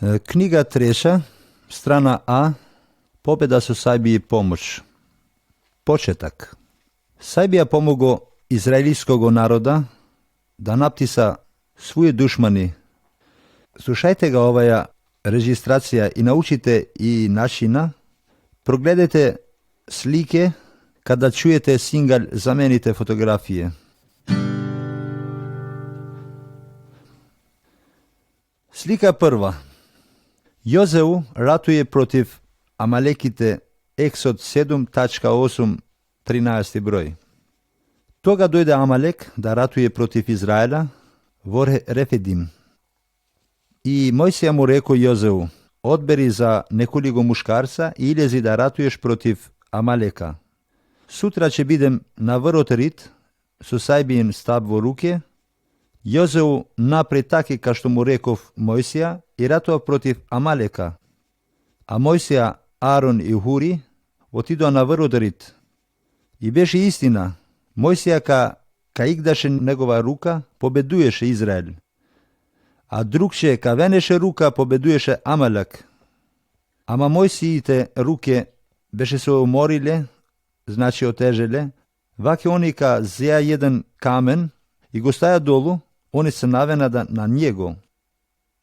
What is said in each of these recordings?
Книга треша, страна А, победа со Сајби и помош. Почеток. Сајбија помого израелиского народа да наптиса своји душмани. Слушајте ga оваја регистрација и научите и начина. Прогледете слике када чуете сингал замените фотографија. Слика прва. Јозеу ратуе против амалеките, Ексод 7.8, 13 број. Тога дојде Амалек да ратуе против Израела во Рефидим. И Мојсија му реко Јозеу: одбери за неколико мушкарца и илези да ратуеш против Амалека. Сутра ќе бидем на врвот Рит со Сајбиин стап во руке. Јозеу напред таки ка што му реков Мојсија и ратува против Амалека. А Мојсија, Арон и Хури отидоа на врвот Рит. И беше истина, Мојсија ка игдаше негова рука, победуеше Израел. А другше ка венеше рука, победуеше Амалек. Ама Мојсиите руке беше се умориле, значи отежеле, ваќе они ка зеа еден камен и го стаја долу, они се навена на него.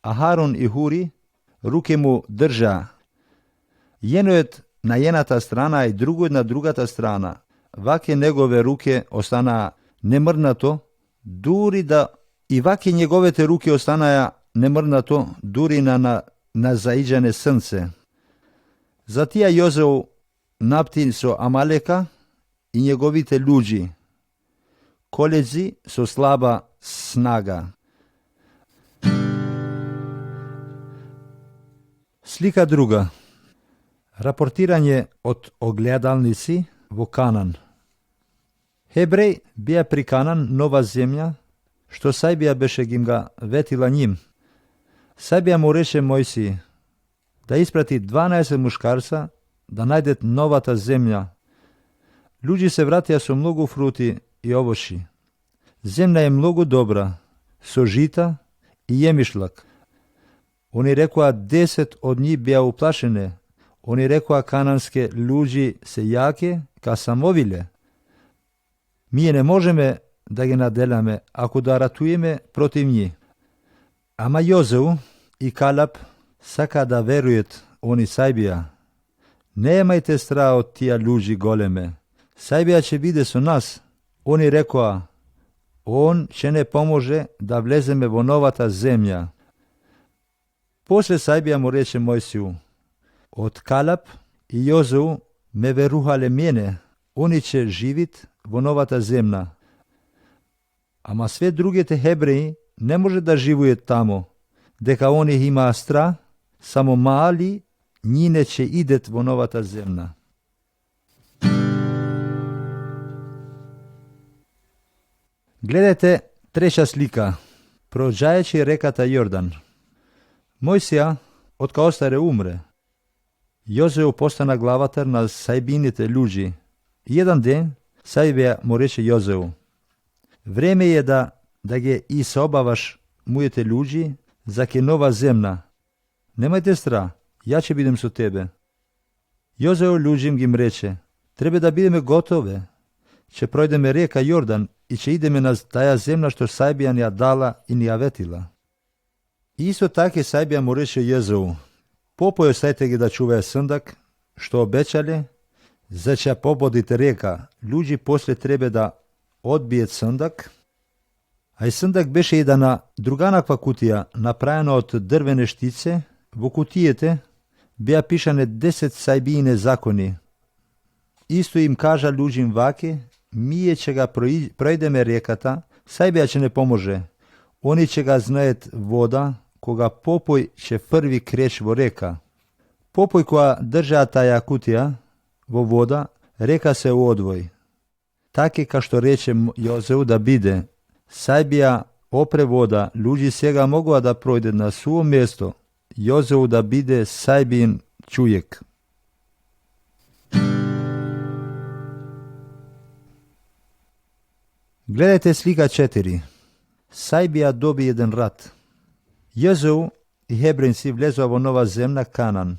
А Харон и Хури руке му држаа. Еднојот на едната страна и другој на другата страна. Ваќе негове руке останаа немрнато, дури да и ваќе неговите руки останаа немрнато, дури на заиđане сонце. Затија Јозеу напти со Амалека и неговите луѓи, колези со слаба снага. Слика друга. Рапортирање од огледалници во Канан. Хебреј бија при Канан, нова земја, што Сајбија беше гим га ветила ним. Сајбија му рече Мојсија да испрати 12 мушкарца да најдет новата земја. Луѓе се вратија со многу фрути и овоши. Земја е многу добра, со жита и јемишлак. Они рекоа 10 од нив беа уплашене. Они рекоа кананске луѓи се јаке ка самовиле. Ние не можеме да ги наделаме ако да ратуеме против нив. Ама Јозеу и Калеб сака да верујат они Сајбија. Немајте страх од тие луѓи големе. Сајбија ќе биде со нас. Они рекоа: он ќе не поможе да влеземе во новата земја. После Сајбија му рече Мојсiju: од Калеб и Јозеу ме верухале мене, они ќе живит во новата земја. Ама све другите хебреи не може да живеат таму, дека они имаа страх, само мали нине ќе идет во новата земја. Гледате треша слика. Проđајќи реката Јордан. Мојсија од као старе умре. Јозеу постана главатар на Сајбините луѓи. Еден ден Сајбија му рече Јозеу: време е да ги исобаваш моите луѓи за ке нова земја. Немајте страх, ја ќе бидем со тебе. Јозеу луѓим ги рече: треба да бидеме готове. Ќе пројдеме река Јордан и ќе идеме на таја земја што Сајбија ни ја дала и ни ја ветила. Исто така Сајбија му рече Јозеу: попој оставете ги да чуваја сндак, што обечале, за ќе пободите река. Луѓи после треба да одбиет сндак. А и сндак беше една друганаква кутија, направена од дрвене штице. Во кутијете беа пишане 10 Сајбиine закони. Исто им кажа луѓим ваке: ние ќе га пројдеме реката, Сајбија ќе не поможе. Они ќе га знаат вода, кога попој ќе фрви креш во река. Попој која држаа таја кутија во вода, река се одвој. Таке ка што рече Јозеу да биде. Сајбија опре вода, луѓи сега могува да пројдат на суво место. Јозеу да биде Сајбиин чујек. Гледате слика 4. Сајбија доби еден рат. Јозеу и хебринци влезоа во нова земја Канан.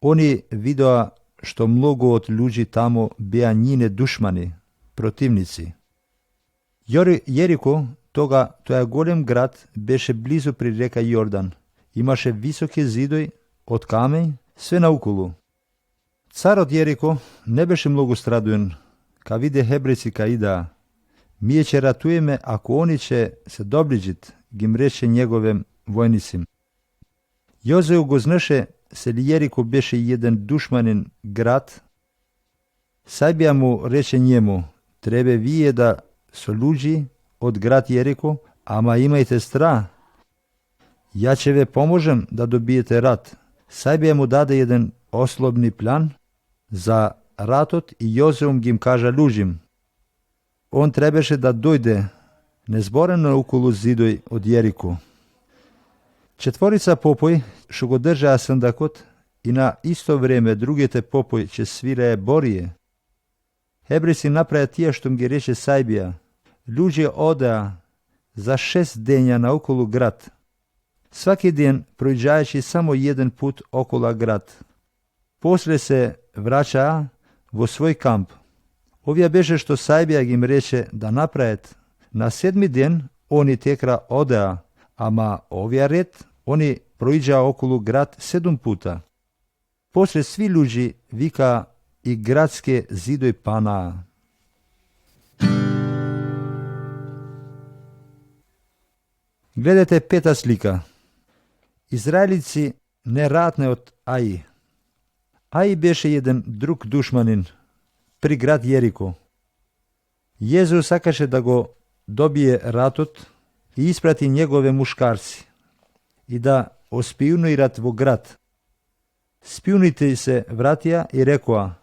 Они видоа што многу од луѓи таму беа њине душмани, противници. Јерико, тој голем град, беше близу при река Јордан. Имаше високи зидои од камењ све наоколу. Царот Јерико не беше многу страдуен, ка виде хебрици ка идаа. Ние ќе ратуеме ако они ќе се доближит, ги рече неговем војници. Јозеу го знаше се ли Јерико беше еден душманин град. Сајбија му рече njemu, требе вие да со луѓи од град Јерико, ама имајте страх. Ја ќе ве поможем да добиете рат. Сајбија му даде еден ослобни план за ратот и Јозеум ги им кажа луѓим. Он требеше да дојде незборено околу зидој од Јерико. Четворица попој што го држаа сандакот и на исто време другите попој ќе свирае борие. Хебриси направија тие што им ги рече Сајбија. Луѓе одеа за 6 дења наоколу град. Сваки ден проиѓајќи само еден пут околу град. После се враќаа во свој камп. Овие беше што Сајбија ги им рече да направат. На 7 ден они текра одеа, ама овие ред они проиѓаа околу град 7 пута. После сви луѓи вика и градске зидој панаа. Гледате пета слика. Израелици не ратне од Аи. Аи беше еден друг душманин при град Јерико. Језу сакаше да го добие ратот и испрати негове мушкарци и да оспионират во град. Спионите се вратија и рекоа: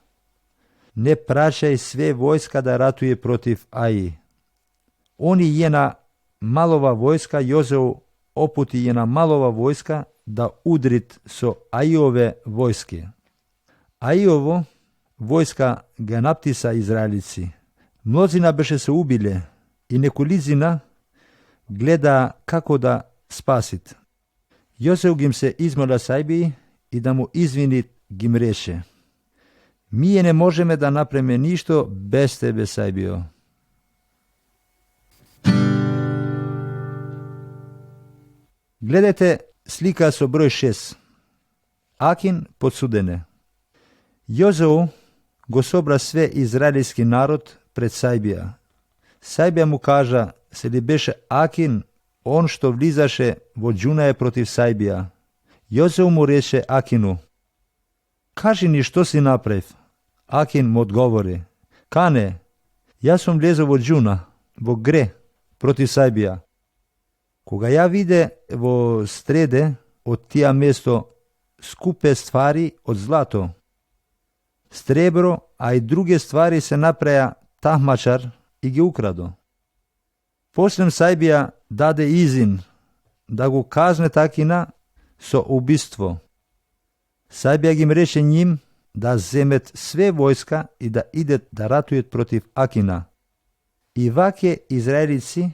не прашај све војска да ратуе против Аи. Они една малова војска, Јозеу опути една малова војска да удрит со Аиове војски. Аиово војска га наптиса израелици. Мнозина беше се убиле и неколизина гледа како да спасит. Јозеу гим се измола Сајбии и да му извини гим реше: ние не можеме да направиме ништо без тебе, Сајбио. Гледате слика со број 6. Акин подсудене. Јозеу го собра све израелски народ пред Сајбија. Сајбија му кажа се ли беше Акин он што влизаше во џунаје против Сајбија. Јозеу му рече Акину: кажи ни што си направив. Акин му одговори: кане, јас сум влезо во џуна, во гре против Сајбија. Кога ја виде во стреде од тија место скупе ствари од злато, сребро, а и други ствари се направија тахмачар и ги украдо. Послем Сајбија даде изин да го казне Акина со убиство. Сајбија ги рече ним да земет све војска и да идет да ратует против Акина. И ваќе израелици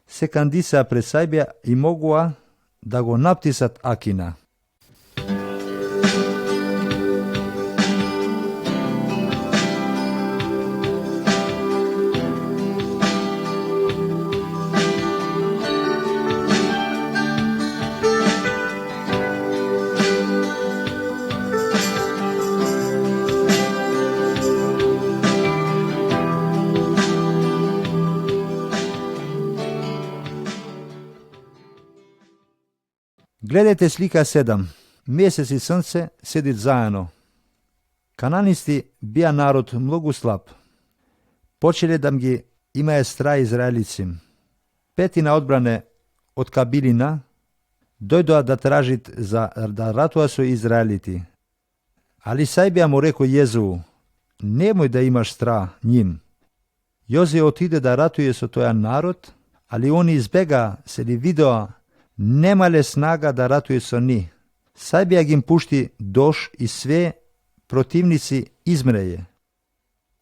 се кандисаа пред Сајбија и могуа да го наптисат Акина. Гледате слика 7. Месец и сонце седит заедно. Кананисти бија народ многу слаб. Почеле да ги имае страх израелици. Петина одбране од кабилина дојдоа да тражит за да ратува со израелити. Али Сајбија му реко Језу: немој да имаш страх ним. Јозе отиде да ратуе со тоја народ, али они избега се ли видоа немале снага да ратуе со ни. Сајбија ги им пушти дош и све противници измреје.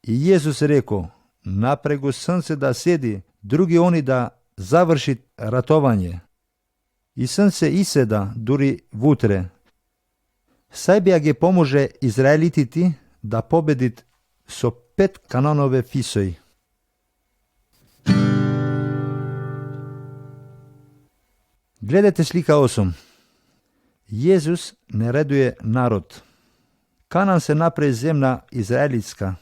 И Језус реко: напрегу сонце да седи, други они да завршит ратовање. и сонце иседа дури вутре. Сајбија ги поможе израелитите да победит со 5 канонове фисој. Гледате слика 8. Језус не редуе народ. Канан се направи земја израелитска,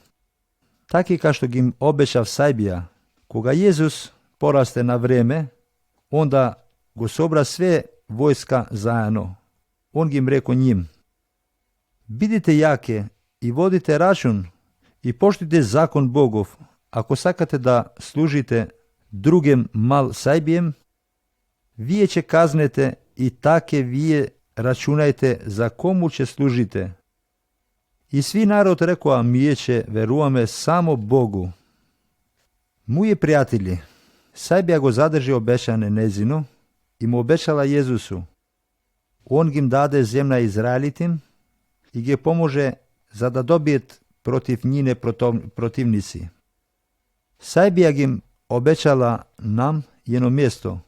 таки кај што ги обечав Сајбија. Кога Језус порасте на време, онда го собра све војска заедно. Он ги реко ним: бидите јаке и водите рачун и поштуйте закон Богов, ако сакате да служите другем мал Сајбием, вие ќе казнете и таке вие рачунајте за кому ќе служите. И сви народ рекоа: ние ќе веруваме само Богу. Мои пријатели, Сајбија го задржи обечане незино и му обечала Језусу. Он гим даде земја Израелитим и ги поможе за да добиет против нине противници. Сајбија гим обечала нам едно место,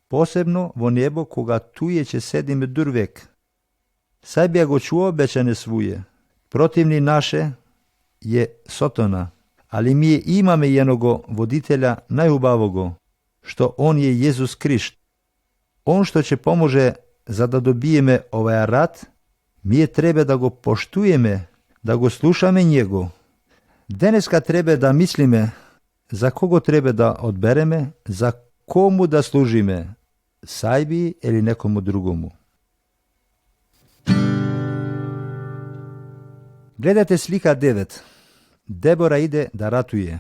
посебно во небо, кога тује ќе седиме дурвек. Сајбија го чуа обечане своје. Противни наше е Сотона, али ние имаме едного водителя најубавого, што он е Језус Христ. Он што ќе поможе за да добиеме овај рат, ние треба да го поштуеме, да го слушаме него. Денеска треба да мислиме за кого треба да одбереме, за кому да служиме, Сајби или некому другому. Гледате слика 9. Дебора иде да ратуе.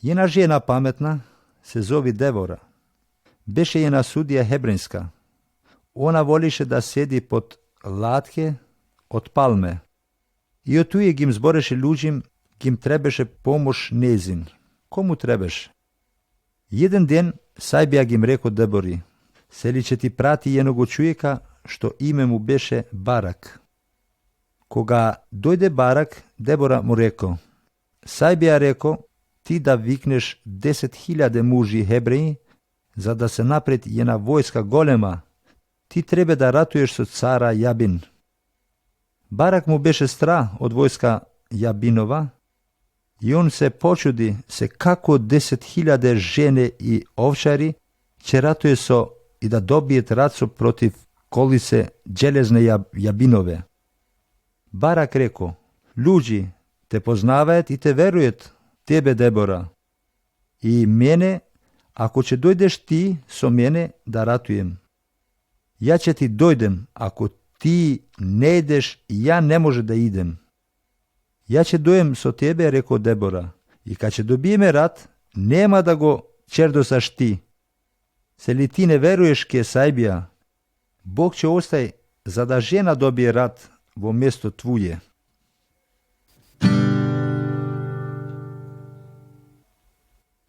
Една жена паметна се зови Дебора. Беше една судија хебринска. Она волише да седи под латке од палме. И од туе гим збореше луѓим, гим требеше помош незин. Кому требеше? Еден ден Сајбија гим реко Дебори: сели ќе ти прати едного човека што име му беше Барак. Кога дојде Барак, Дебора му реко: Сајбија реко ти да викнеш 10.000 мужи хебреи, за да се напред една војска голема, ти треба да ратуеш со цара Јабин. Барак му беше страх од војска Јабинова и он се почуди се како 10.000 жени и овчари ќе ратуе со и да добиет рацо против колице джелезне Јабинове. Барак реко: луѓи те познаваат и те верујат тебе, Дебора, и мене, ако ќе дојдеш ти со мене да ратуем. Ја ќе ти дојдем, ако ти не идеш, ја не може да идем. Ја ќе дојдем со тебе, реко Дебора, и кога ќе добиеме рат, нема да го чердосаш ти. Се ли ти не веруеш ке Сајбија, Бог ќе остај за да жена добие рат во место твоје.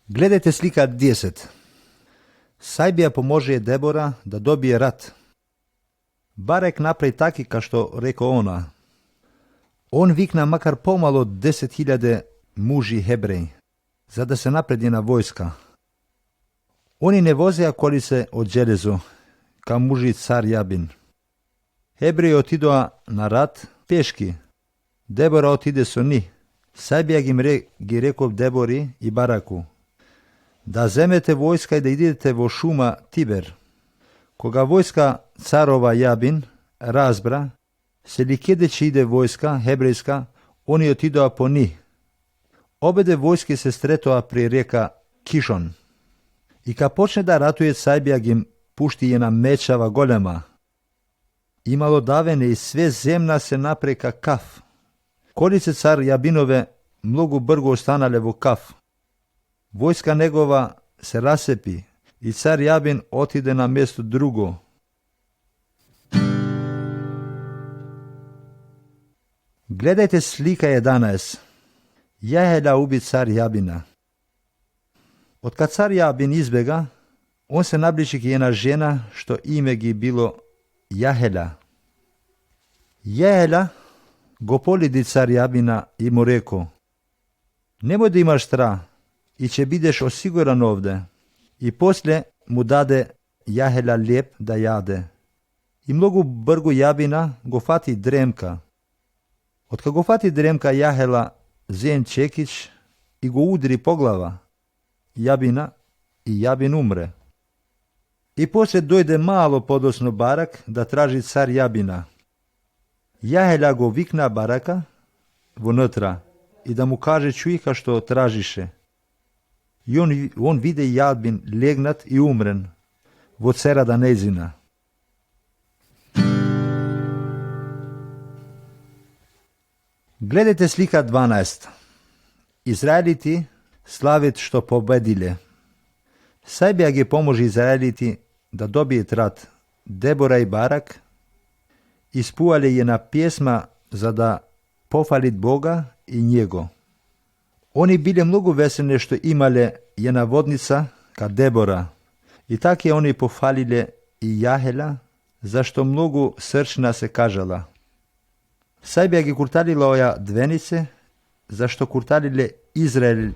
Гледате слика 10. Сајбија поможее Дебора да добие рат. Барак направи таки ка што реко она. Он викна макар помало од 10.000 мужи хебреи, за да се напреди на војска. Они не возеа колице од железо, ка мужи цар Јабин. Хебреи отидоа на рат пешки. Дебора отиде со ни. Сајбија ги реков Дебори и Бараку: да земете војска и да идете во шума Тибер. Кога војска царова Јабин разбра, се ли кеде ќе иде војска хебрејска, они отидоа по ни. Обеде војски се стретоа при река Кишон. И ка почне да ратуе, Сајбија ги пушти една мечава голема. Имало давене и све земна се напрека каф. Колице цар Јабинове многу брго останале во каф. Војска негова се расепи и цар Јабин отиде на место друго. Гледајте слика 11. Јахеля уби цар Јабина. Откад цар Јабин избега, он се наближи ке една жена што име ги било Јахеля. Јахеля го полиди цар Јабина и му реко: немој да имаш страх и ќе бидеш осигуран овде. И после му даде Јахела леп да јаде. И многу бргу јабина го фати дремка. Откако го фати дремка, Јахела зен чекич и го удри по глава јабина и јабин умре. И после дојде мало подосно барак да тражи цар јабина. Јахела го викна барака вонутра и да му каже чујка што тражише. И он виде јабин легнат и умрен во церада нејзина. Гледате слика 12. Израелити славят што победиле. Сајбија ги поможи израелити да добијат рат. Дебора и Барак испувале една песма за да пофалит Бога и него. Они биле многу веселни што имале една водница ка Дебора. И така они пофалиле и Јахела, зашто многу срчна се кажала. Сајбија ги курталила оја двенице, зашто курталиле Израел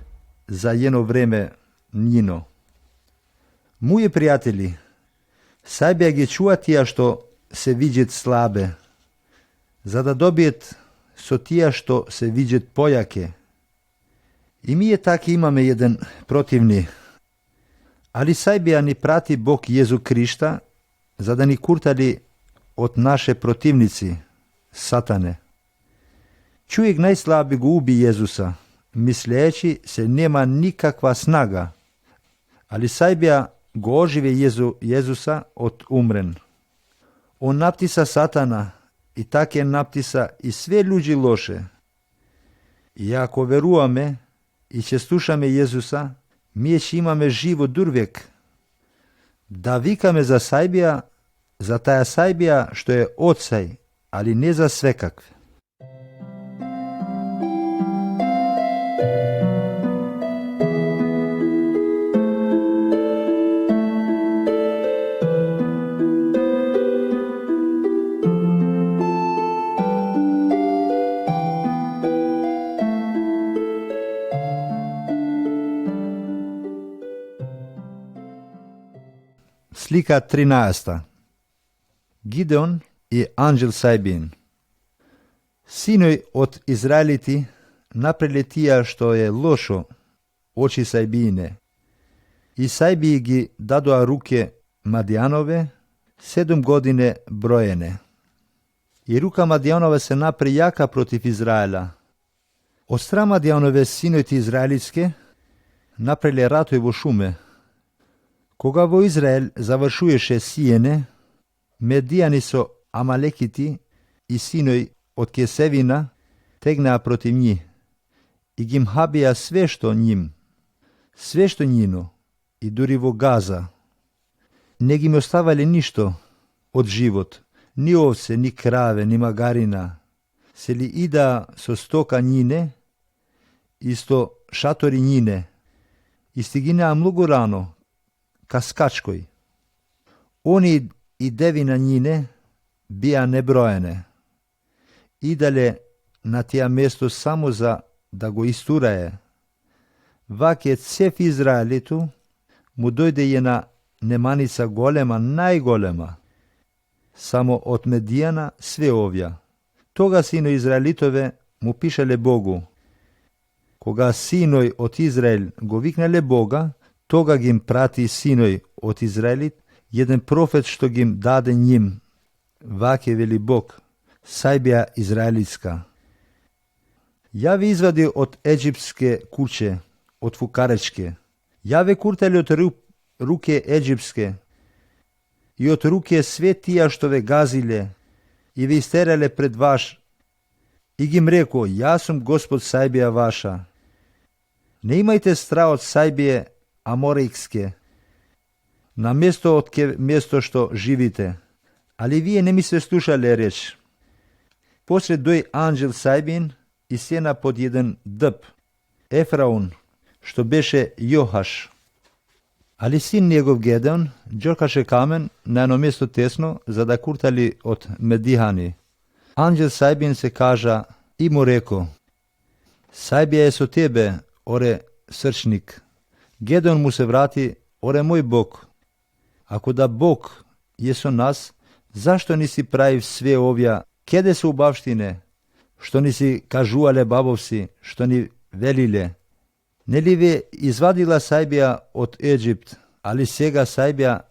за едно време нино. Мои пријатели, сајбија ги чуа тие што се видјат слабе, за да добијат со тие што се видјат појаке. И ние така имаме еден противни. Али сајбија ни прати Бог Језу Христа, за да ни куртали од наше противници, Сатане. Човек најслаби го уби Језуса, мислејќи се нема никаква снага, али сајбија го оживе Језуса од умрен. Он наптиса Сатана и така наптиса и све луѓи лоше. И ако веруваме и ќе слушаме Језуса, ние ќе имаме живот дурвек. Да викаме за сајбија, за таа сајбија што е Отцај, али не за свекакве. Слика 13. Гидеон и анđел Сајбин. Синој од Израелити напреле тија што е лошо очи Сајбине. И Сајби ги дадоа руке Мадијанове 7 години броене. И рука Мадијанове се напре јака против Израела. Од страна Мадијанове синојте израелитске напреле ратој во шуме. Кога во Израел завршуеше сиене, Медијани со Амалекити и синој од Кесевина тегнаа против нив и ги мхабија све што ним, све што нино, и дури во Газа. Не ги ме оставале ништо од живот, ни овце, ни краве, ни магарина. Се ли ида со стока нине, исто шатори нине, и стигинаа многу рано, ка скачкој. Они и девина нине бија неброене. Идале на тија место само за да го истурае. Ваќе цев Израелиту му дојде една неманица голема, најголема. Само од Медијана све овја. Тога синој Израелитове му пишале Богу. Кога синој од Израел го викнале Бога, тога ги им прати синој од Израелит, еден профет што ги им даде ним. Ваќе вели Бог, сајбија израелитска. Ја ви извади од еģипске куќе, од фукаречке. Ја ве куртали од руке еģипске и од руке све тија што ве газиле и ве истерале пред ваш. И ги им реко, јас сум Господ сајбија ваша. Не имајте страх од сајбија Аморикске, на место од место што живите, али вие не ми се слушале реч. После дој анđел Сајбин и сена под еден дъб, Ефраун, што беше Јохаш. Али син негов Гедеон џоркаше камен на едно место тесно, за да куртали од Медијани. Анđел Сајбин се кажа и му реко, сајбија е со тебе, оре срчник. Гедеон му се врати, оре мој Бог. Ако да Бог je со нас, зашто ни си прави све овја, кеде се убавштине, што ни си кажувале бабовси, што ни велиле? Нели ве извадила Сајбија од Еģипт, али сега Сајбија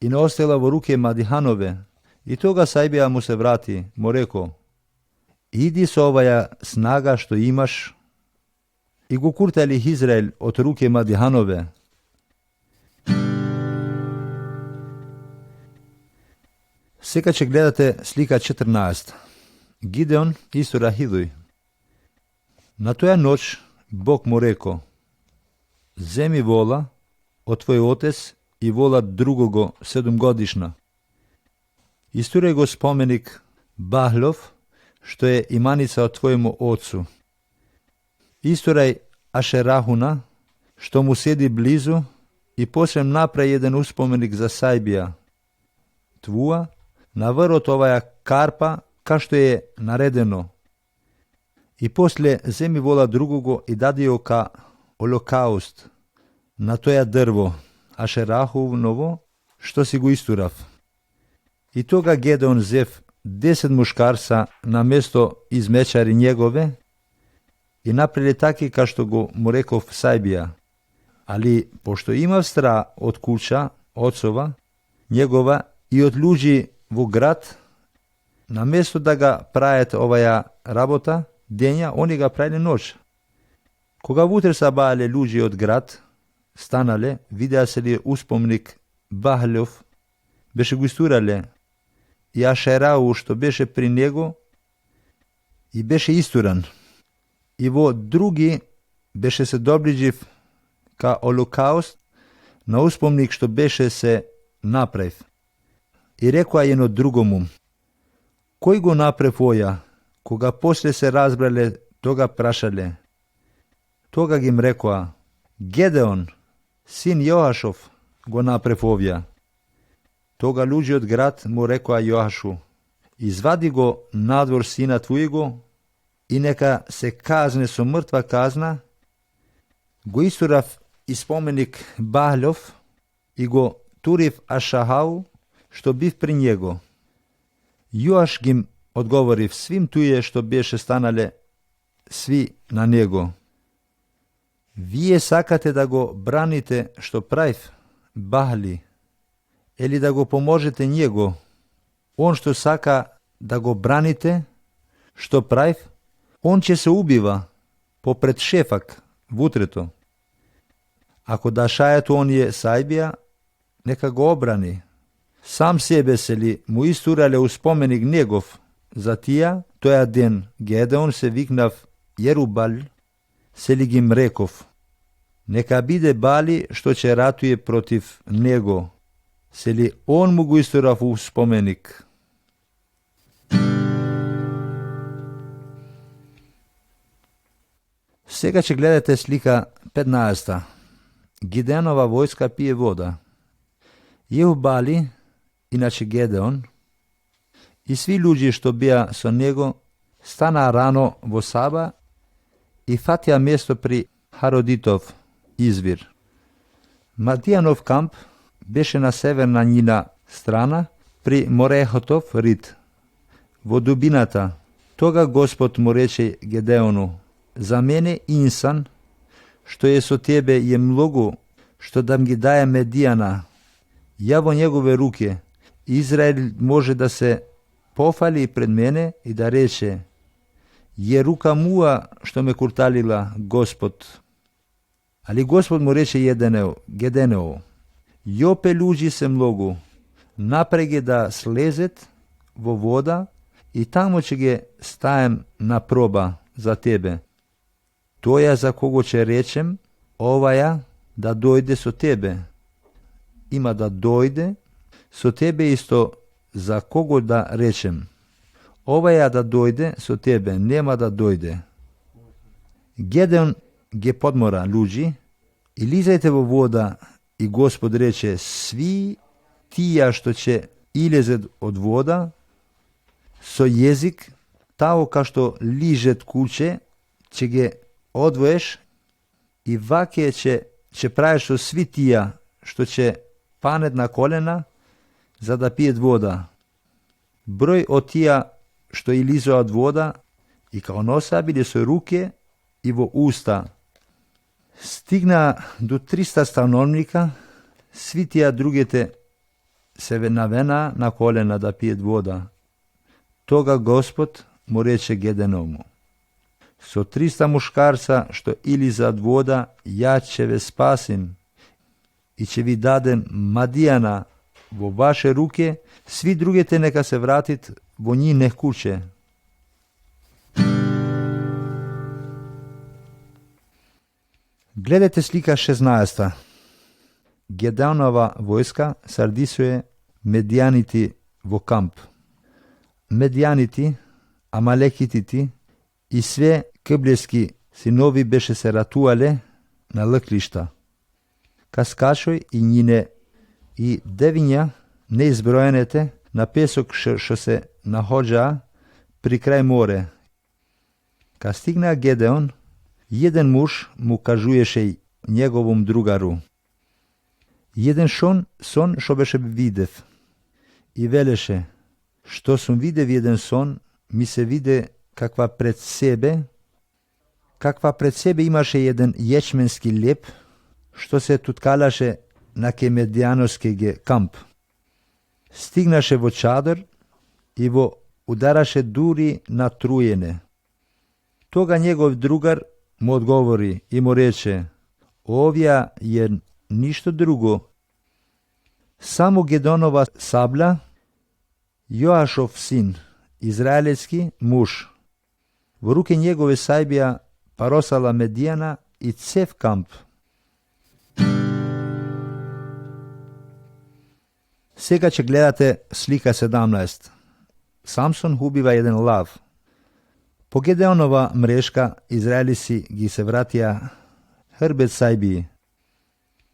и не остела во руке Мадиханове? И тога Сајбија му се врати, му реко: иди со оваја снага што имаш, и го куртали Израел од руке Мадиханове. Сега ќе гледате слика 14. Гидеон истора Хидуј. На тоја ноќ Бог му реко: земи вола од твој отец и вола другого 7-годишна. Истурај го споменик Бахлов, што е иманица од твојому отцу. Истурај Ашерахуна, што му седи близу, и после направи еден успоменик за Сајбија. Твуа, на врот оваја карпа, ка што е наредено. И после земи вола другого и даде ја ка олокауст на тоја дрво, Ашерахувново, што си го истурав. И тога Гедеон зев 10 мушкарца на место измечари негове и направи таки ка што го му реков Сајбија. Али пошто имав стра од куќа отцова негова и од луѓи во град, на место да га прават оваја работа дења, они га правиле ноќ. Кога вутре са баале луѓи од град, станале, видеа се ли успомник Бахлев, беше го истурале, и Ашерау што беше при него и беше истуран. И во други беше се доближив ка олокауст на успомник што беше се направив. И рекоа едно другому: кој го направив оја? Кога после се разбрале, тога прашале. Тога ги им рекоа: Гедеон, син Јоашов, го направив овја. Тога луѓе од град му рекоа Јоашу: извади го надвор сина твојго и нека се казне со мртва казна. Го истурав и споменик Бахлев и го турив Ашахау, што бив при него. Јоаш ги одговорив свим тује што беше станале сви на него: вие сакате да го браните што правив Бахли, или да го поможете него? Он што сака да го браните што правив, он ќе се убива попред шефак вутрето. Ако да шајато он е Сајбија, нека го обрани. Сам себе се ли му истурале успоменик негов, за тија тоја ден Гедеон се викнав Јерубал, се ли гим реков: нека биде Бали што ќе ратуе против него, се ли он му го истурав успоменик. Сега ќе гледате слика 15. Гидеонова војска пие вода. Јерубали, иначе Гедеон, и сви луѓе што беа со него стана рано во саба и фатија место при Хародитов извир. Мадијанов камп беше на северна нина страна при Морехотов рид, во дубината. Тога Господ му рече Гедеону: за мене инсан, што е со тебе, е многу, што да ги даја Медијана. Ја во негове руке. Израел може да се пофали пред мене и да рече: е рука муа што ме курталила Господ. Али Господ му рече Гедеону: јопе луѓи се многу, напреге да слезет во вода и тамо ќе ги стаем на проба за тебе. Тоја за кого ќе речем, оваја да дојде со тебе, има да дојде со тебе, исто за кого да речем, оваја да дојде со тебе, нема да дојде. Гедеон ги подмора луѓи: илизајте во вода, и Господ рече: сви тија што ќе илезет од вода, со језик, тао ка што лижет куче, ќе ги одвоеш, и ваке ќе правиш со сви тија што ќе панет на колена за да пиет вода. Број од тија што илизоат вода и као носа биле со руке и во уста. Стигна до 300 становника, сви тија другите се навена на колена да пиет вода. Тога Господ му рече Гедеону: со 300 мушкарца што илизаат вода, ја ќе ве спасим и ќе ви дадем Мадијана во ваше руке, сви другите нека се вратит во нивне куќе. Гледате слика 16. Гедеонова војска сардисуе медијаните во камп. Медијаните, амалекитите и све киблески синови беше се ратуале на лъклишта. Каскашој и нине и девиња неизброените на песок што се находжаа при крај море. Ка стигна Гедеон, еден муж му кажуеше неговом другару: еден сон што беше видев. И велеше: што сум видев еден сон, ми се виде каква пред себе имаше еден јечменски леп, што се туткалаше на кемедијановскиге камп. Стигнаше во чадор и во удараше дури на труене. Тога негов другар му одговори и му рече: овија е ништо друго, само Гедеонова сабла, Јоашов син, израелски муж. Во руке негове сајбија паросала Медијана и цев камп. Сега ќе гледате слика 17. Самсон убива еден лав. По Гедеонова мрешка израелици ги се вратија хрбет сајбии.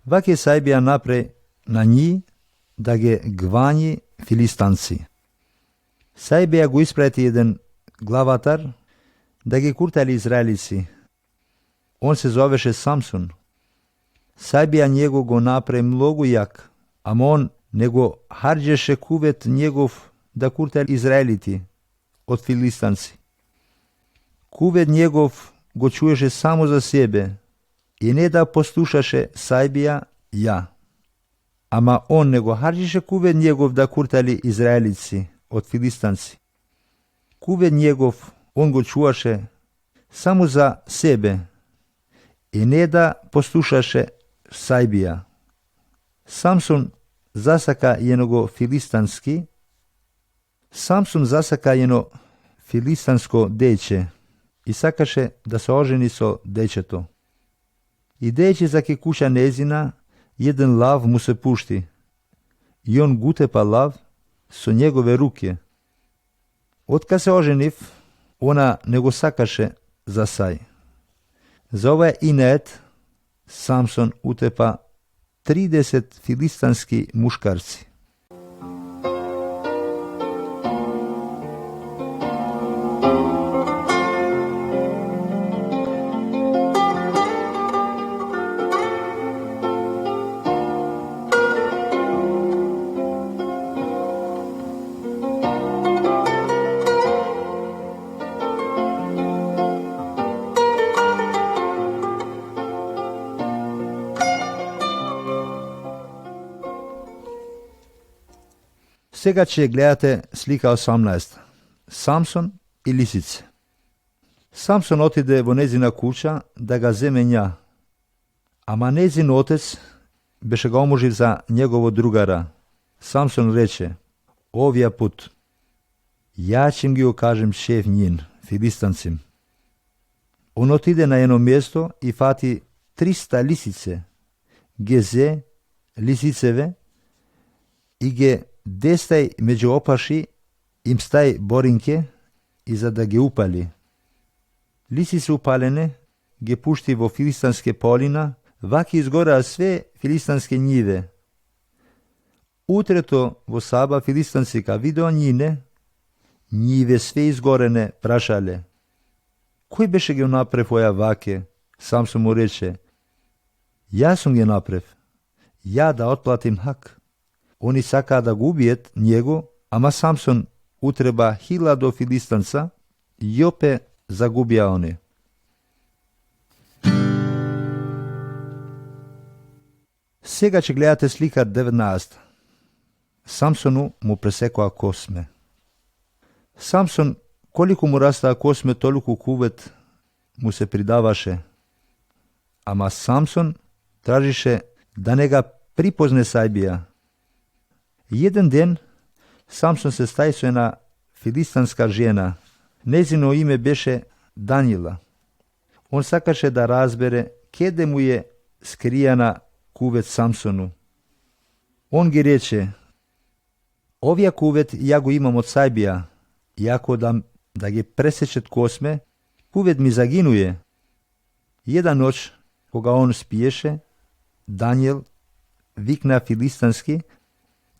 Ваќе сајбија напре на нji да ге гвањи филистанци. Сајбија го испрати еден главатар да ги куртали израелици. Он се зовеше Самсон. Сајбија него го напре многу јак, ама он не го харџеше кувет негов да куртали израелити од филистанци. Кувет негов го чуеше само за себе и не да послушаше сајбија ја. Ама он не го харџеше кувет негов да куртали израелици од филистанци. Кувет негов он го чуваше само за себе и не да послушаше сајбија. Самсон засака едно филистанско дече и сакаше да се ожени со дечето. И дече за ке куша незина, еден лав му се пушти. И он гутепа лав со негове руке. Отка се оженив, она не го сакаше за сај. За ова инет Самсон утепа 30 филистански мушкарци. Сега ќе гледате слика 18. Самсон и лисице. Самсон отиде во незина куќа да ga земе ња. Ама незин отец беше го омужив за негово другара. Самсон рече: овија пут ја ќе ги окажем шеф njin, филистанцим. Он отиде на едно место и фати 300 лисице, ги зе лисицеве и ги дестај меѓу опаши, им стај боринке и за да ги упали. Лисице упалене ги пушти во филистанске полина, ваки изгораа све филистански њиве. Утрето во саба филистанци ка видеа њиве све изгорене, прашале: кој беше ги направ оја ваке? Самсон му рече: јас сум ги направ, ја да отплатим хак. Они сакаа да го убиет него, ама Самсон утреба 1000 филистанца и опе загубија они. Сега ќе гледате слика 19. Самсону му пресекоа косме. Самсон, колику му растаа косме, толку кувет му се придаваше. Ама Самсон тражише да не га припозне сајбија. Еден ден Самсон се стаи со една филистанска жена. Незино име беше Данила. Он сакаше да разбере кеде му е скријана кувет Самсону. Он ги рече: овија кувет ја го имам од сајбија, јако да ги пресечет косме, кувет ми загинуе. Една ноќ, кога он спиеше, Даниел викна филистански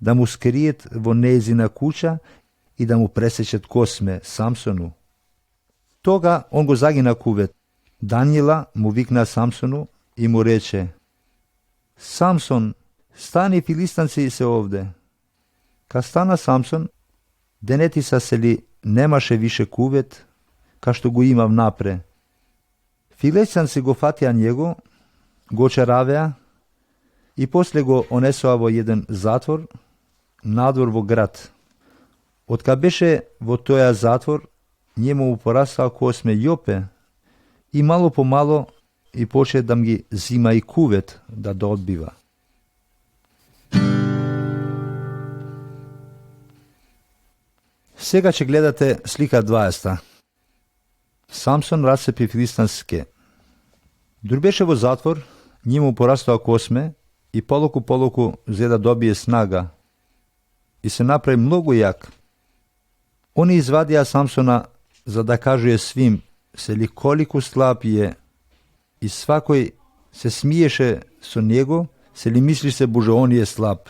да му скриет во нејзина куќа и да му пресечет косме Самсону. Тога он го загина кувет. Даниела му викна Самсону и му рече: Самсон, стани, филистанци се овде. Ка стана Самсон, денетиса се ли немаше више кувет, ка што го имав напре. Филистанци го фатија него, го чаравеа и после го онесоа во еден затвор, надвор во град. Откако беше во тоја затвор, njemu porastao kosme Jope i malo po malo i poče da mi zima i kuvet da odbiva. Сега ќе гледате слика 20. Самсон расцепи филистанske. Дур беше во затвор, njemu porastao kosme и полоку взе да добие снага и се направи многу јак. Они извадија Самсона за да кажуе свим се ли колику слаб е и свакој се смиеше со него, се ли мисли се боже он е слаб.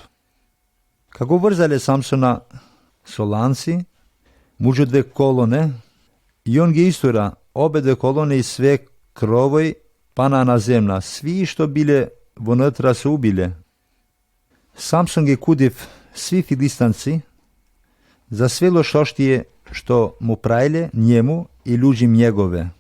Како врзале Самсона со ланци, мужу две колоне, и он ги истура обе две колоне и све кровој пана на земна, сви што биле вонатра се убиле. Самсон ги кудив сви филистанци за све лошоштие што му праиле njemu i ľuđim njegove.